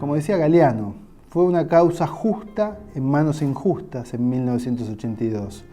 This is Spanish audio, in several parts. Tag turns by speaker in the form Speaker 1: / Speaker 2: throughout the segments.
Speaker 1: Como decía Galeano, fue una causa justa en manos injustas en 1982,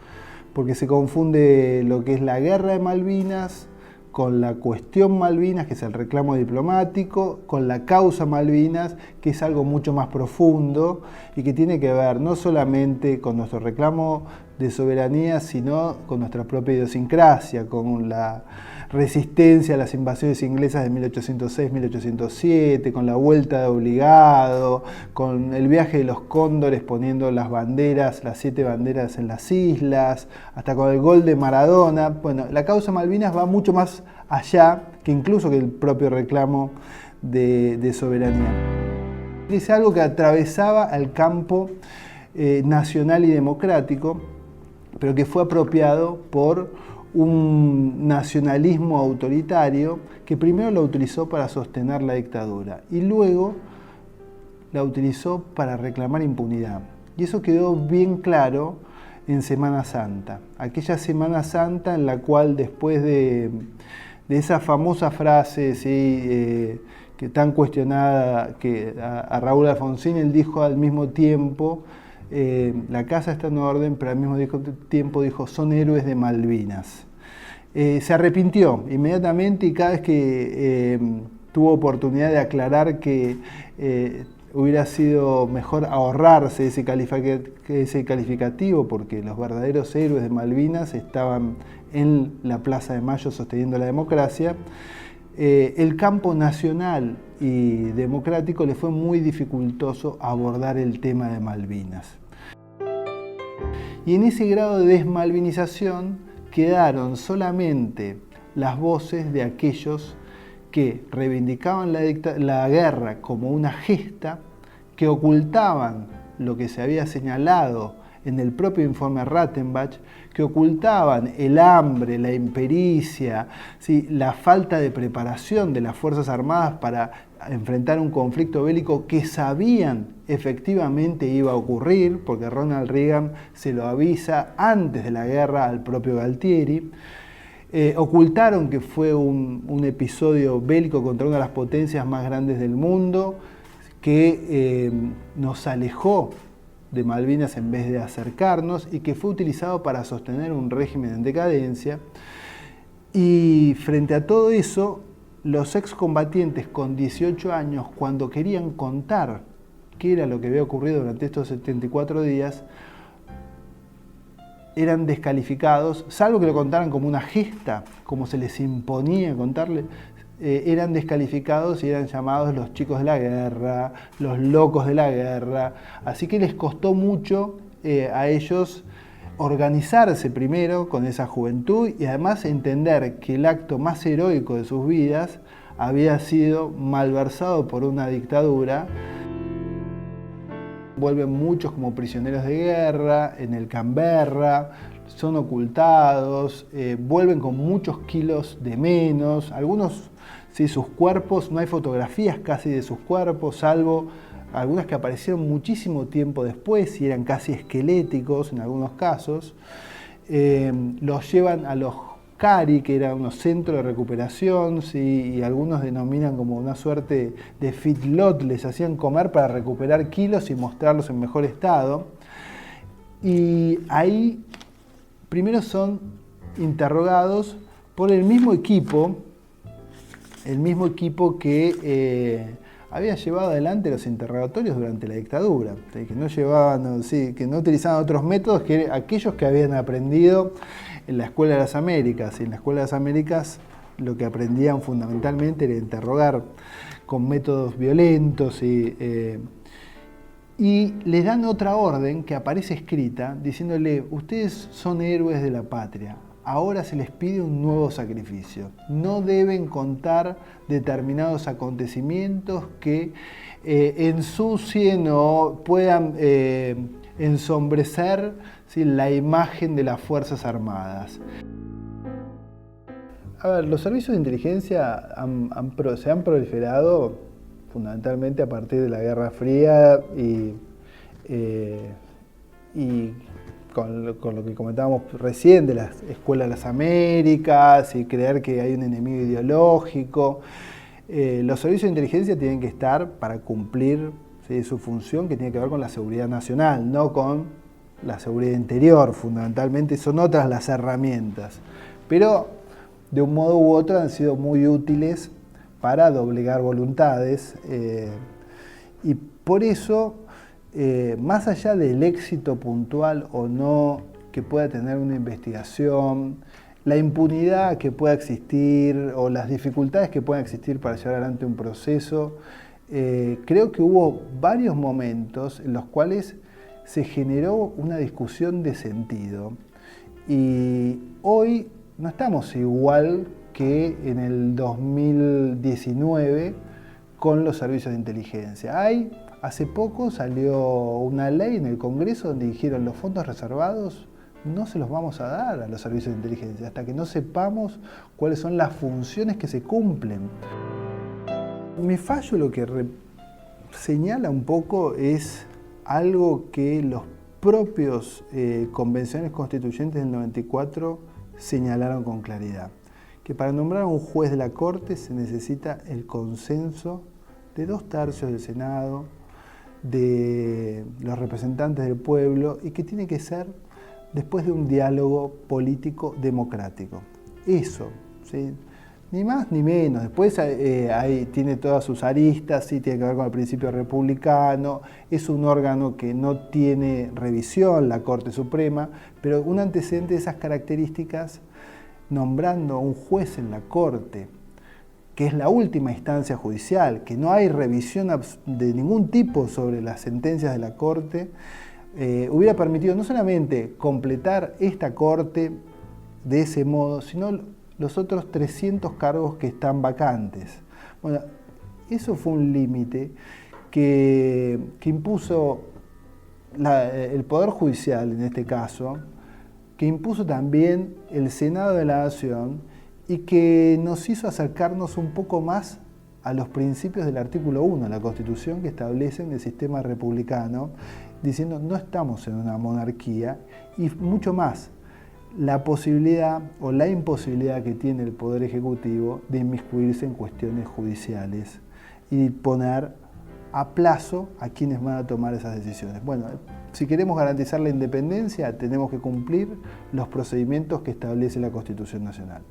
Speaker 1: porque se confunde lo que es la guerra de Malvinas con la cuestión Malvinas, que es el reclamo diplomático, con la causa Malvinas, que es algo mucho más profundo y que tiene que ver no solamente con nuestro reclamo de soberanía, sino con nuestra propia idiosincrasia, con la resistencia a las invasiones inglesas de 1806-1807, con la vuelta de Obligado, con el viaje de los cóndores poniendo las banderas, las 7 banderas en las islas, hasta con el gol de Maradona. Bueno, la causa Malvinas va mucho más allá que incluso que el propio reclamo de soberanía. Es algo que atravesaba el campo nacional y democrático, pero que fue apropiado por un nacionalismo autoritario que primero lo utilizó para sostener la dictadura y luego la utilizó para reclamar impunidad. Y eso quedó bien claro en Semana Santa, aquella Semana Santa en la cual después de esa famosa frase que tan cuestionada que a Raúl Alfonsín, él dijo al mismo tiempo: la casa está en orden, pero al mismo tiempo dijo: son héroes de Malvinas. Se arrepintió inmediatamente y cada vez que tuvo oportunidad de aclarar que hubiera sido mejor ahorrarse ese calificativo, porque los verdaderos héroes de Malvinas estaban en la Plaza de Mayo sosteniendo la democracia, el campo nacional y democrático le fue muy dificultoso abordar el tema de Malvinas. Y en ese grado de desmalvinización quedaron solamente las voces de aquellos que reivindicaban la guerra como una gesta, que ocultaban lo que se había señalado en el propio informe Rattenbach, que ocultaban el hambre, la impericia, ¿sí?, la falta de preparación de las Fuerzas Armadas para enfrentar un conflicto bélico que sabían efectivamente iba a ocurrir, porque Ronald Reagan se lo avisa antes de la guerra al propio Galtieri. Ocultaron que fue un episodio bélico contra una de las potencias más grandes del mundo, que nos alejó de Malvinas en vez de acercarnos y que fue utilizado para sostener un régimen en decadencia. Y frente a todo eso, los excombatientes con 18 años, cuando querían contar qué era lo que había ocurrido durante estos 74 días, eran descalificados, salvo que lo contaran como una gesta, como se les imponía contarle, eran descalificados y eran llamados los chicos de la guerra, los locos de la guerra. Así que les costó mucho a ellos organizarse primero con esa juventud y además entender que el acto más heroico de sus vidas había sido malversado por una dictadura. Vuelven muchos como prisioneros de guerra en el Canberra, son ocultados, vuelven con muchos kilos de menos, algunos, sí, sus cuerpos, no hay fotografías casi de sus cuerpos, salvo algunas que aparecieron muchísimo tiempo después y eran casi esqueléticos en algunos casos. Los llevan a los CARI, que eran unos centros de recuperación, ¿sí?, y algunos denominan como una suerte de feedlot, les hacían comer para recuperar kilos y mostrarlos en mejor estado. Y ahí primero son interrogados por el mismo equipo que había llevado adelante los interrogatorios durante la dictadura, que que no utilizaban otros métodos que aquellos que habían aprendido en la Escuela de las Américas. Y en la Escuela de las Américas lo que aprendían fundamentalmente era interrogar con métodos violentos y les dan otra orden que aparece escrita diciéndole: ustedes son héroes de la patria, ahora se les pide un nuevo sacrificio. No deben contar determinados acontecimientos que ensucien o puedan ensombrecer, ¿sí?, la imagen de las Fuerzas Armadas. A ver, los servicios de inteligencia se han proliferado fundamentalmente a partir de la Guerra Fría y con lo que comentábamos recién de la Escuela de las Américas y creer que hay un enemigo ideológico. Los servicios de inteligencia tienen que estar para cumplir, ¿sí?, su función, que tiene que ver con la seguridad nacional, no con la seguridad interior. Fundamentalmente son otras las herramientas, pero de un modo u otro han sido muy útiles para doblegar voluntades, y por eso, más allá del éxito puntual o no que pueda tener una investigación, la impunidad que pueda existir o las dificultades que puedan existir para llevar adelante un proceso, creo que hubo varios momentos en los cuales se generó una discusión de sentido. Y hoy no estamos igual que en el 2019 con los servicios de inteligencia. Hace poco salió una ley en el Congreso donde dijeron los fondos reservados no se los vamos a dar a los servicios de inteligencia hasta que no sepamos cuáles son las funciones que se cumplen. Mi fallo lo que señala un poco es algo que los propios convenciones constituyentes del 94 señalaron con claridad, que para nombrar a un juez de la Corte se necesita el consenso de 2/3 del Senado, de los representantes del pueblo, y que tiene que ser después de un diálogo político democrático. Eso, ¿sí?, ni más ni menos. Después tiene todas sus aristas, sí, tiene que ver con el principio republicano, es un órgano que no tiene revisión, la Corte Suprema, pero un antecedente de esas características, nombrando a un juez en la Corte, que es la última instancia judicial, que no hay revisión de ningún tipo sobre las sentencias de la Corte, hubiera permitido no solamente completar esta Corte de ese modo, sino los otros 300 cargos que están vacantes. Bueno, eso fue un límite que impuso el Poder Judicial, en este caso, que impuso también el Senado de la Nación y que nos hizo acercarnos un poco más a los principios del artículo 1 de la Constitución que establecen el sistema republicano, diciendo no estamos en una monarquía, y mucho más, la posibilidad o la imposibilidad que tiene el Poder Ejecutivo de inmiscuirse en cuestiones judiciales y poner a plazo a quienes van a tomar esas decisiones. Bueno, si queremos garantizar la independencia, tenemos que cumplir los procedimientos que establece la Constitución Nacional.